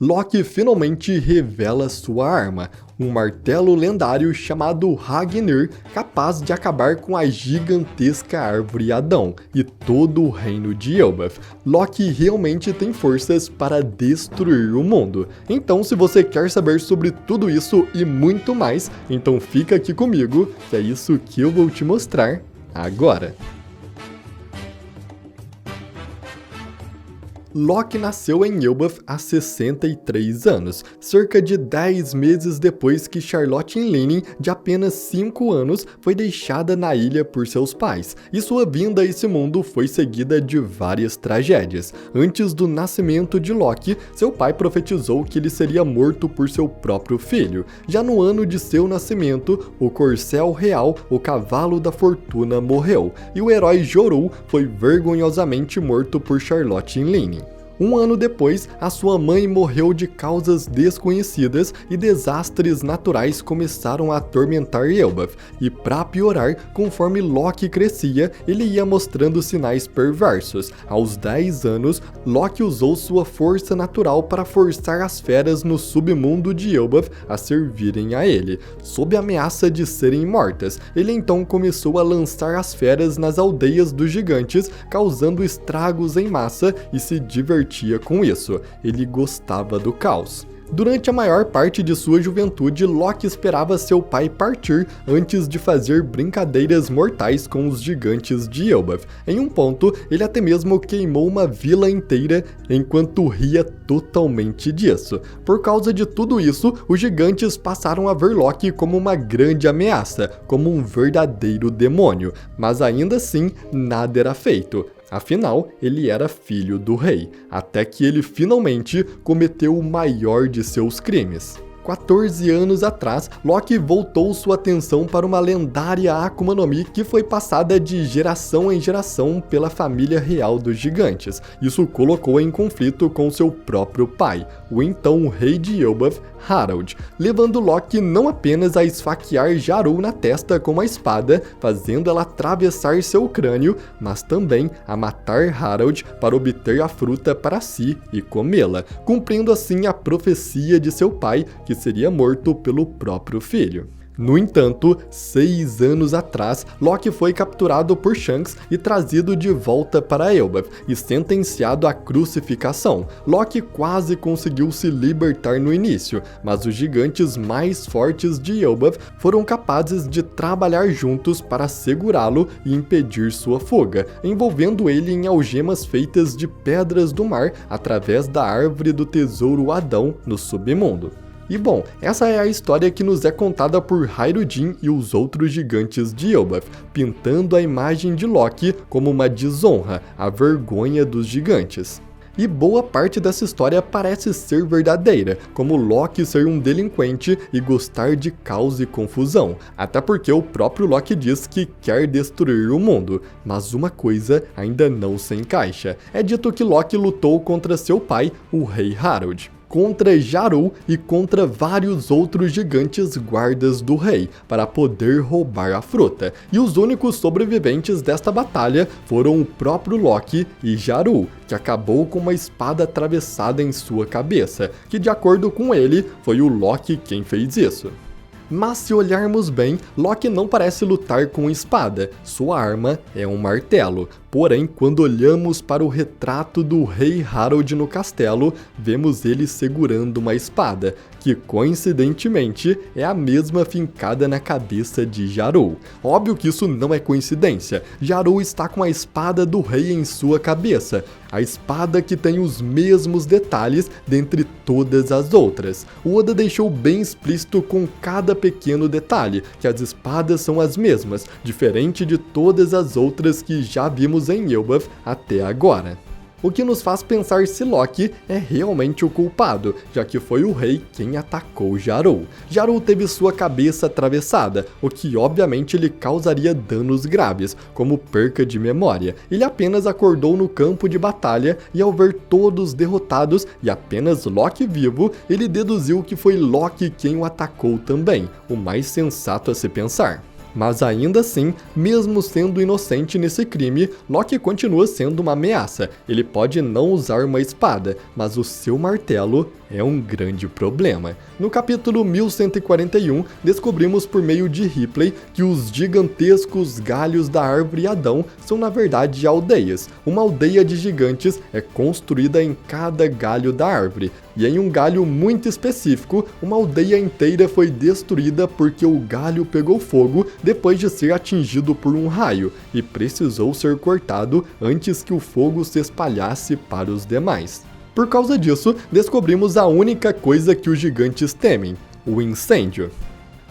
Loki finalmente revela sua arma, um martelo lendário chamado Ragnir, capaz de acabar com a gigantesca árvore Adão e todo o reino de Elbaf. Loki realmente tem forças para destruir o mundo. Então, se você quer saber sobre tudo isso e muito mais, então fica aqui comigo, que é isso que eu vou te mostrar agora. Loki nasceu em Elbaf há 63 anos, cerca de 10 meses depois que Charlotte Enlignen, de apenas 5 anos, foi deixada na ilha por seus pais, e sua vinda a esse mundo foi seguida de várias tragédias. Antes do nascimento de Loki, seu pai profetizou que ele seria morto por seu próprio filho. Já no ano de seu nascimento, o corcel real, o cavalo da fortuna, morreu, e o herói Jorul foi vergonhosamente morto por Charlotte Enlignen. Um ano depois, a sua mãe morreu de causas desconhecidas e desastres naturais começaram a atormentar Elbaf, e para piorar, conforme Loki crescia, ele ia mostrando sinais perversos. Aos 10 anos, Loki usou sua força natural para forçar as feras no submundo de Elbaf a servirem a ele. Sob a ameaça de serem mortas, ele então começou a lançar as feras nas aldeias dos gigantes, causando estragos em massa e se divertindo com isso. Ele gostava do caos. Durante a maior parte de sua juventude, Loki esperava seu pai partir antes de fazer brincadeiras mortais com os gigantes de Elbaf. Em um ponto, ele até mesmo queimou uma vila inteira enquanto ria totalmente disso. Por causa de tudo isso, os gigantes passaram a ver Loki como uma grande ameaça, como um verdadeiro demônio. Mas ainda assim, nada era feito. Afinal, ele era filho do rei, até que ele finalmente cometeu o maior de seus crimes. 14 anos atrás, Loki voltou sua atenção para uma lendária Akuma no Mi que foi passada de geração em geração pela família real dos gigantes. Isso colocou em conflito com seu próprio pai, o então rei de Elbaf, Harald, levando Loki não apenas a esfaquear Jarul na testa com uma espada, fazendo ela atravessar seu crânio, mas também a matar Harald para obter a fruta para si e comê-la, cumprindo assim a profecia de seu pai, que seria morto pelo próprio filho. No entanto, 6 anos atrás, Loki foi capturado por Shanks e trazido de volta para Elbaf e sentenciado à crucificação. Loki quase conseguiu se libertar no início, mas os gigantes mais fortes de Elbaf foram capazes de trabalhar juntos para segurá-lo e impedir sua fuga, envolvendo ele em algemas feitas de pedras do mar através da árvore do tesouro Adão no submundo. E bom, essa é a história que nos é contada por Hairudin e os outros gigantes de Elbaf, pintando a imagem de Loki como uma desonra, a vergonha dos gigantes. E boa parte dessa história parece ser verdadeira, como Loki ser um delinquente e gostar de caos e confusão, até porque o próprio Loki diz que quer destruir o mundo, mas uma coisa ainda não se encaixa. É dito que Loki lutou contra seu pai, o rei Harald, contra Jarul e contra vários outros gigantes guardas do rei, para poder roubar a fruta. E os únicos sobreviventes desta batalha foram o próprio Loki e Jarul, que acabou com uma espada atravessada em sua cabeça, que de acordo com ele, foi o Loki quem fez isso. Mas se olharmos bem, Loki não parece lutar com espada, sua arma é um martelo. Porém, quando olhamos para o retrato do rei Harald no castelo, vemos ele segurando uma espada, que coincidentemente é a mesma fincada na cabeça de Jarul. Óbvio que isso não é coincidência, Jarul está com a espada do rei em sua cabeça, a espada que tem os mesmos detalhes dentre todas as outras. O Oda deixou bem explícito com cada pequeno detalhe, que as espadas são as mesmas, diferente de todas as outras que já vimos em Elbaf até agora. O que nos faz pensar se Loki é realmente o culpado, já que foi o rei quem atacou Jarul. Jarul teve sua cabeça atravessada, o que obviamente lhe causaria danos graves, como perca de memória. Ele apenas acordou no campo de batalha e ao ver todos derrotados e apenas Loki vivo, ele deduziu que foi Loki quem o atacou também, o mais sensato a se pensar. Mas ainda assim, mesmo sendo inocente nesse crime, Loki continua sendo uma ameaça. Ele pode não usar uma espada, mas o seu martelo é um grande problema. No capítulo 1141, descobrimos por meio de Ripley que os gigantescos galhos da árvore Adão são na verdade aldeias. Uma aldeia de gigantes é construída em cada galho da árvore, e em um galho muito específico, uma aldeia inteira foi destruída porque o galho pegou fogo depois de ser atingido por um raio, e precisou ser cortado antes que o fogo se espalhasse para os demais. Por causa disso, descobrimos a única coisa que os gigantes temem: o incêndio.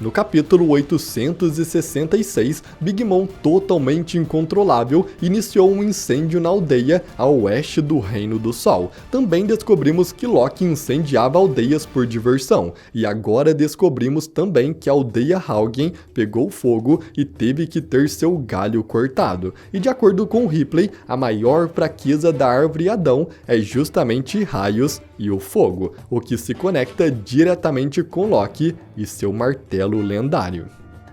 No capítulo 866, Big Mom, totalmente incontrolável, iniciou um incêndio na aldeia a oeste do Reino do Sol. Também descobrimos que Loki incendiava aldeias por diversão, e agora descobrimos também que a aldeia Haugen pegou fogo e teve que ter seu galho cortado. E de acordo com Ripley, a maior fraqueza da árvore Adão é justamente raios e o fogo, o que se conecta diretamente com Loki e seu martelo lendário.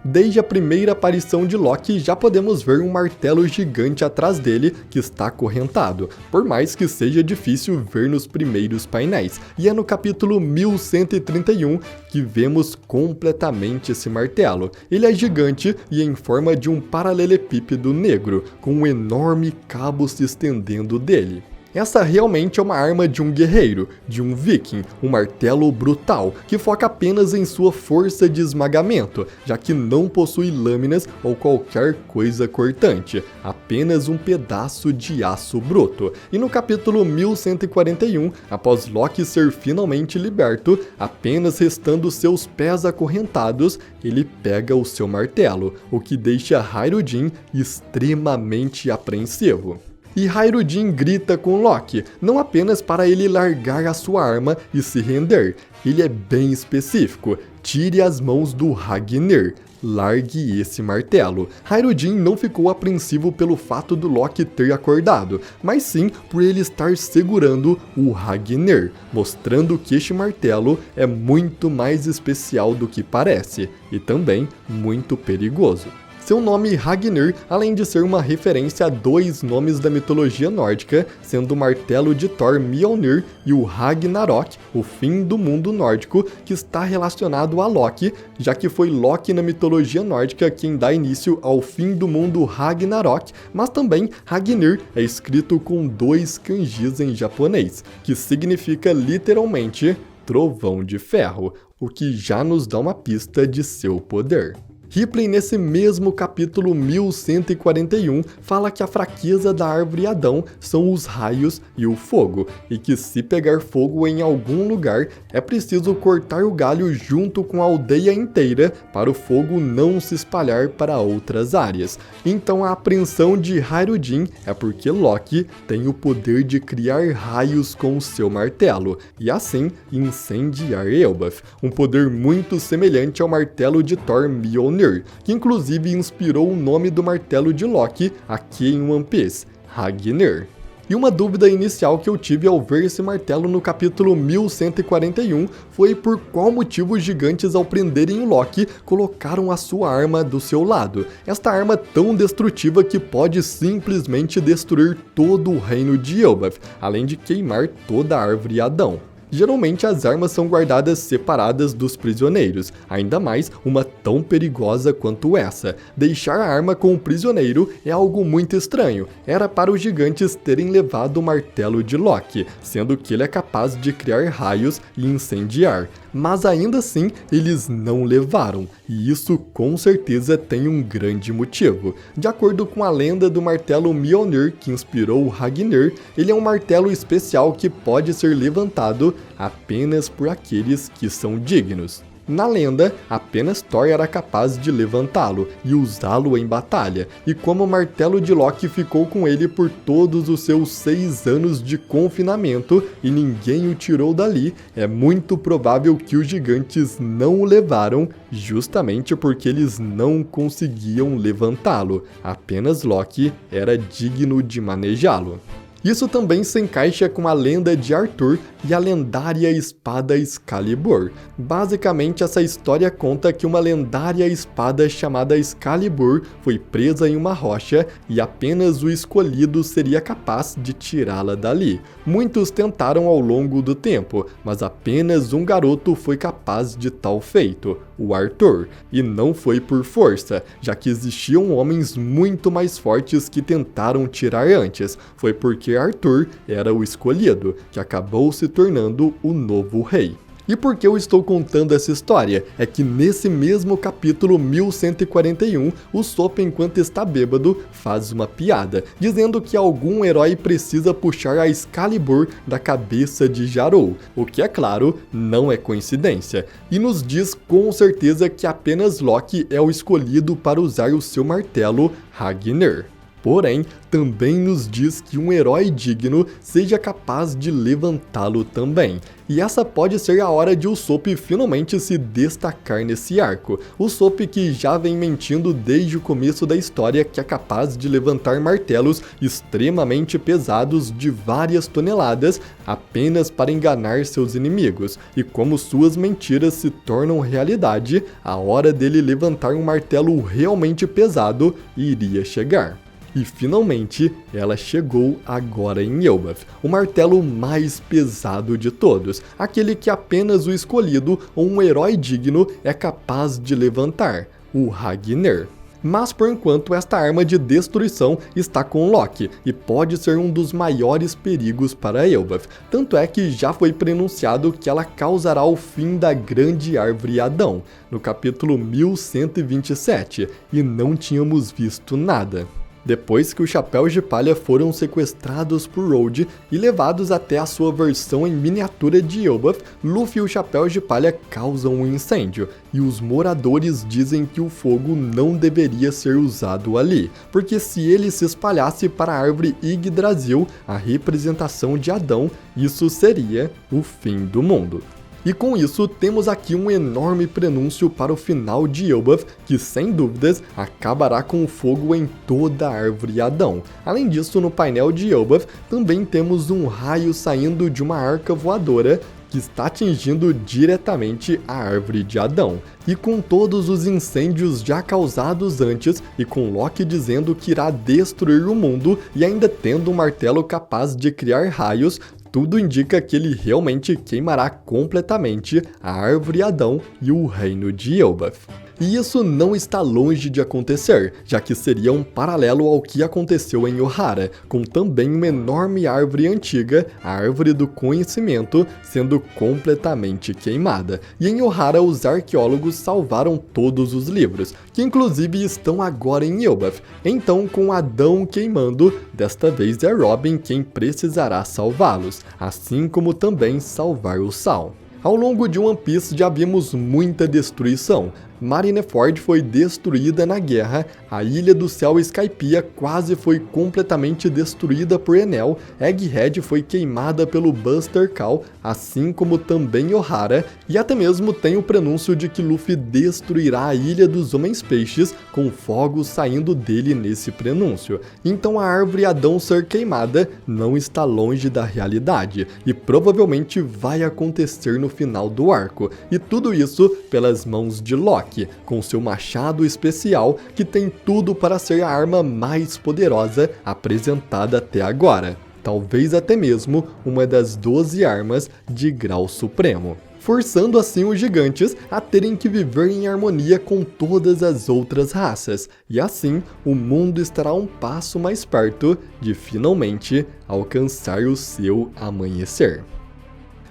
Desde a primeira aparição de Loki, já podemos ver um martelo gigante atrás dele que está acorrentado, por mais que seja difícil ver nos primeiros painéis, e é no capítulo 1131 que vemos completamente esse martelo. Ele é gigante e em forma de um paralelepípedo negro, com um enorme cabo se estendendo dele. Essa realmente é uma arma de um guerreiro, de um viking, um martelo brutal, que foca apenas em sua força de esmagamento, já que não possui lâminas ou qualquer coisa cortante, apenas um pedaço de aço bruto. E no capítulo 1141, após Loki ser finalmente liberto, apenas restando seus pés acorrentados, ele pega o seu martelo, o que deixa Hairudin extremamente apreensivo. E Hairudin grita com Loki, não apenas para ele largar a sua arma e se render, ele é bem específico: tire as mãos do Ragnir, largue esse martelo. Hairudin não ficou apreensivo pelo fato do Loki ter acordado, mas sim por ele estar segurando o Ragnir, mostrando que este martelo é muito mais especial do que parece, e também muito perigoso. Seu nome Ragnir, além de ser uma referência a dois nomes da mitologia nórdica, sendo o martelo de Thor Mjolnir e o Ragnarok, o fim do mundo nórdico, que está relacionado a Loki, já que foi Loki na mitologia nórdica quem dá início ao fim do mundo Ragnarok, mas também Ragnir é escrito com dois kanjis em japonês, que significa literalmente trovão de ferro, o que já nos dá uma pista de seu poder. Ripley, nesse mesmo capítulo 1141, fala que a fraqueza da árvore Adão são os raios e o fogo, e que se pegar fogo em algum lugar, é preciso cortar o galho junto com a aldeia inteira para o fogo não se espalhar para outras áreas. Então a apreensão de Hairudin é porque Loki tem o poder de criar raios com o seu martelo, e assim incendiar Elbaf, um poder muito semelhante ao martelo de Thor Mjolnir, que inclusive inspirou o nome do martelo de Loki aqui em One Piece, Ragnir. E uma dúvida inicial que eu tive ao ver esse martelo no capítulo 1141 foi por qual motivo os gigantes, ao prenderem o Loki, colocaram a sua arma do seu lado. Esta arma tão destrutiva que pode simplesmente destruir todo o reino de Elbaf, além de queimar toda a árvore Adão. Geralmente as armas são guardadas separadas dos prisioneiros, ainda mais uma tão perigosa quanto essa. Deixar a arma com o prisioneiro é algo muito estranho. Era para os gigantes terem levado o martelo de Loki, sendo que ele é capaz de criar raios e incendiar. Mas ainda assim, eles não levaram, e isso com certeza tem um grande motivo. De acordo com a lenda do martelo Mjolnir, que inspirou o Ragnir, ele é um martelo especial que pode ser levantado apenas por aqueles que são dignos. Na lenda, apenas Thor era capaz de levantá-lo e usá-lo em batalha, e como o martelo de Loki ficou com ele por todos os seus 6 anos de confinamento e ninguém o tirou dali, é muito provável que os gigantes não o levaram justamente porque eles não conseguiam levantá-lo, apenas Loki era digno de manejá-lo. Isso também se encaixa com a lenda de Arthur e a lendária espada Excalibur. Basicamente, essa história conta que uma lendária espada chamada Excalibur foi presa em uma rocha e apenas o escolhido seria capaz de tirá-la dali. Muitos tentaram ao longo do tempo, mas apenas um garoto foi capaz de tal feito, o Arthur. E não foi por força, já que existiam homens muito mais fortes que tentaram tirar antes. Foi porque Arthur era o escolhido, que acabou se tornando o novo rei. E por que eu estou contando essa história? É que nesse mesmo capítulo 1141, o Usopp, enquanto está bêbado, faz uma piada, dizendo que algum herói precisa puxar a Excalibur da cabeça de Garou, o que, é claro, não é coincidência, e nos diz com certeza que apenas Loki é o escolhido para usar o seu martelo Ragnir. Porém, também nos diz que um herói digno seja capaz de levantá-lo também. E essa pode ser a hora de Usopp finalmente se destacar nesse arco. Usopp, que já vem mentindo desde o começo da história que é capaz de levantar martelos extremamente pesados de várias toneladas apenas para enganar seus inimigos. E como suas mentiras se tornam realidade, a hora dele levantar um martelo realmente pesado iria chegar. E finalmente, ela chegou agora em Elbaf, o martelo mais pesado de todos, aquele que apenas o escolhido ou um herói digno é capaz de levantar, o Ragnir. Mas por enquanto esta arma de destruição está com Loki e pode ser um dos maiores perigos para Elbaf, tanto é que já foi pronunciado que ela causará o fim da grande árvore Adão, no capítulo 1127, e não tínhamos visto nada. Depois que os Chapéus de Palha foram sequestrados por Road e levados até a sua versão em miniatura de Elbaf, Luffy e os Chapéus de Palha causam um incêndio, e os moradores dizem que o fogo não deveria ser usado ali, porque se ele se espalhasse para a árvore Yggdrasil, a representação de Adão, isso seria o fim do mundo. E com isso, temos aqui um enorme prenúncio para o final de Elbaf, que sem dúvidas acabará com o fogo em toda a árvore Adão. Além disso, no painel de Elbaf, também temos um raio saindo de uma arca voadora que está atingindo diretamente a árvore de Adão. E com todos os incêndios já causados antes, e com Loki dizendo que irá destruir o mundo, e ainda tendo um martelo capaz de criar raios, tudo indica que ele realmente queimará completamente a árvore Adão e o reino de Elbaf. E isso não está longe de acontecer, já que seria um paralelo ao que aconteceu em Ohara, com também uma enorme árvore antiga, a árvore do conhecimento, sendo completamente queimada. E em Ohara os arqueólogos salvaram todos os livros, que inclusive estão agora em Elbaf. Então, com Adão queimando, desta vez é Robin quem precisará salvá-los, assim como também salvar o Sal. Ao longo de One Piece já vimos muita destruição. Marineford foi destruída na guerra, a Ilha do Céu Skypiea quase foi completamente destruída por Enel, Egghead foi queimada pelo Buster Call, assim como também Ohara, e até mesmo tem o prenúncio de que Luffy destruirá a Ilha dos Homens Peixes com fogos saindo dele nesse prenúncio. Então a árvore Adão ser queimada não está longe da realidade, e provavelmente vai acontecer no final do arco, e tudo isso pelas mãos de Loki, com seu machado especial que tem tudo para ser a arma mais poderosa apresentada até agora. Talvez até mesmo uma das 12 armas de grau supremo, forçando assim os gigantes a terem que viver em harmonia com todas as outras raças, e assim o mundo estará um passo mais perto de finalmente alcançar o seu amanhecer.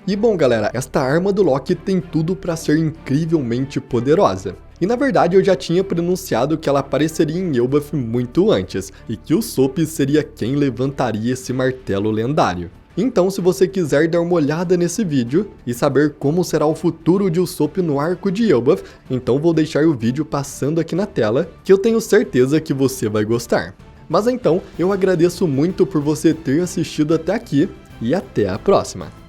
E bom galera, esta arma do Loki tem tudo para ser incrivelmente poderosa. E na verdade eu já tinha pronunciado que ela apareceria em Elbaf muito antes, e que o Usopp seria quem levantaria esse martelo lendário. Então se você quiser dar uma olhada nesse vídeo e saber como será o futuro de Usopp no arco de Elbaf, então vou deixar o vídeo passando aqui na tela, que eu tenho certeza que você vai gostar. Mas então, eu agradeço muito por você ter assistido até aqui, e até a próxima!